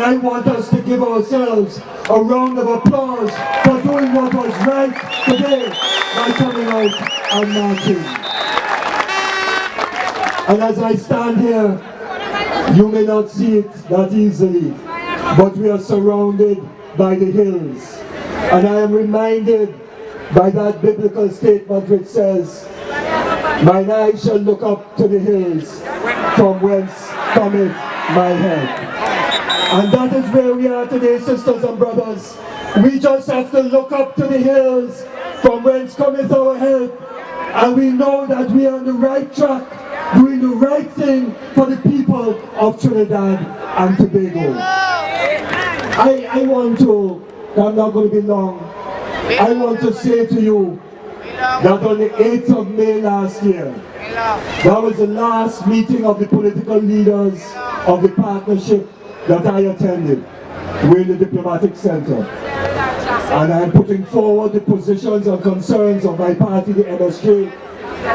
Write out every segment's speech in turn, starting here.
I want us to give ourselves a round of applause for doing what was right today by coming out and marching. And as I stand here, you may not see it that easily, but we are surrounded by the hills. And I am reminded by that biblical statement which says, "Mine eyes shall look up to the hills, from whence cometh my help." And that is where we are today, sisters and brothers. We just have to look up to the hills, from whence cometh our help. And we know that we are on the right track, doing the right thing for the people of Trinidad and Tobago. I want to, I'm not going to be long, I want to say to you that on the 8th of May last year, that was the last meeting of the political leaders of the partnership that I attended. We're in the diplomatic center. And I'm putting forward the positions and concerns of my party, the MSK,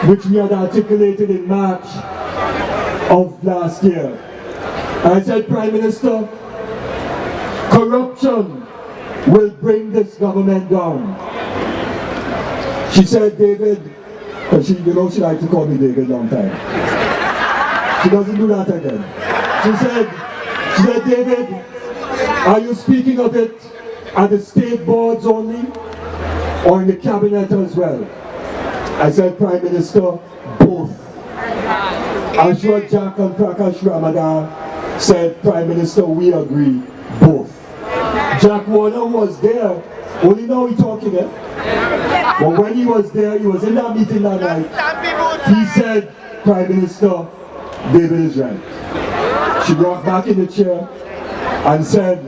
which we had articulated in March of last year. I said, Prime Minister, corruption will bring this government down. She said, David, she likes to call me David long time. She doesn't do that again. She said, David, are you speaking of it at the state boards only or in the cabinet as well? I said, Prime Minister, both. Ashwa Jack and Prakash Ramadan said, Prime Minister, we agree, both. Jack Warner was there, only now he's talking here. But when he was there, he was in that meeting that night, he said, Prime Minister, David is right. She rocked back in the chair and said,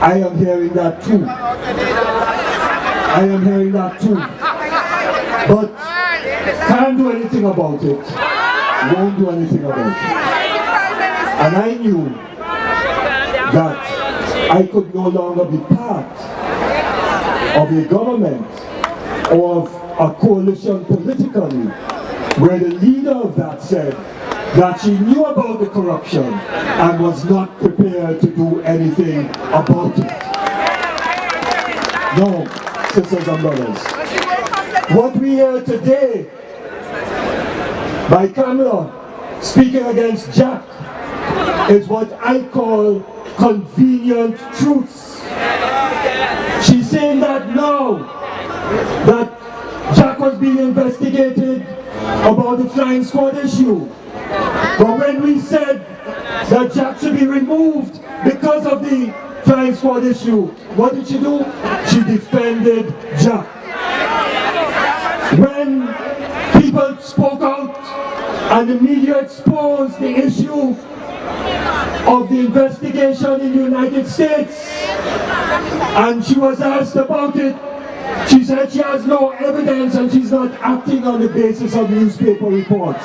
I am hearing that too. I am hearing that too. But can't do anything about it. Won't do anything about it. And I knew that I could no longer be part of a government or of a coalition politically where the leader of that said that she knew about the corruption and was not prepared to do anything about it. No, sisters and brothers. What we hear today by Kamla speaking against Jack is what I call convenient truths. She's saying that now that Jack was being investigated about the flying squad issue. But when we said that Jack should be removed because of the flying squad issue, what did she do? She defended Jack. When people spoke out and the media exposed the issue of the investigation in the United States, and she was asked about it, she said she has no evidence and she's not acting on the basis of newspaper reports.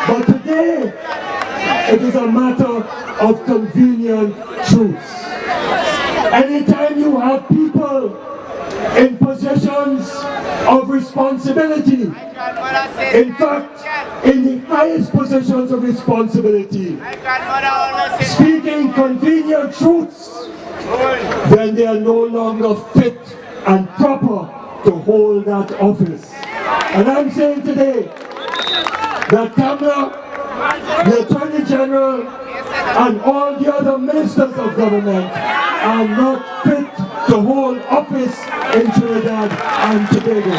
But today, it is a matter of convenient truths. Anytime you have people in positions of responsibility, in fact, in the highest positions of responsibility, speaking convenient truths, then they are no longer fit and proper to hold that office. And I'm saying today that Kamla, the Attorney General, and all the other ministers of government are not fit to hold office in Trinidad and Tobago.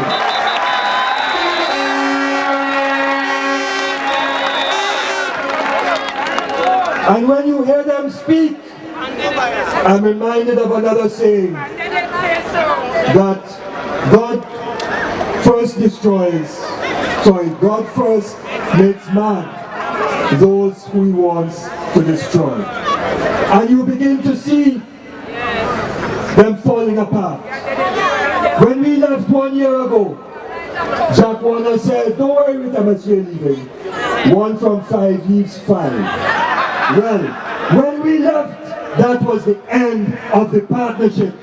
And when you hear them speak, I'm reminded of another saying, that God first God first makes mad those who he wants to destroy. And you begin to see them falling apart. When we left 1 year ago, Jack Warner said, don't worry with MSJ leaving. 1 from 5 leaves 5. Well, when we left, that was the end of the partnership.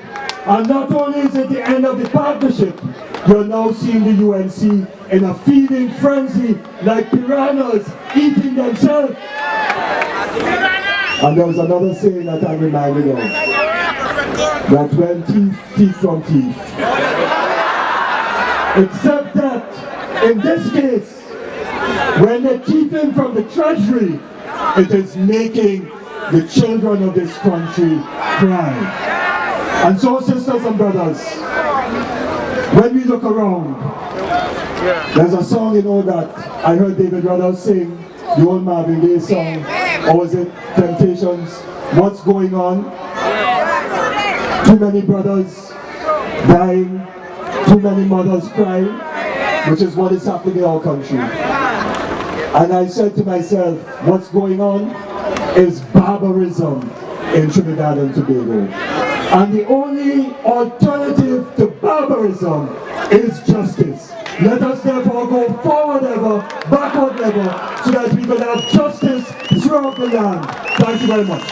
And not only is it the end of the partnership, you're now seeing the UNC in a feeding frenzy like piranhas eating themselves. And there was another saying that I'm reminded of. That when thief from thief. Except that, in this case, when they're thieving from the treasury, it is making the children of this country cry. And so, sisters and brothers, when we look around, there's a song, you know, that I heard David Rudders sing, the old Marvin Gaye song, or was it Temptations? What's going on? Too many brothers dying, too many mothers crying, which is what is happening in our country. And I said to myself, what's going on is barbarism in Trinidad and Tobago. And the only alternative to barbarism is justice. Let us therefore go forward ever, backward never, so that we can have justice throughout the land. Thank you very much.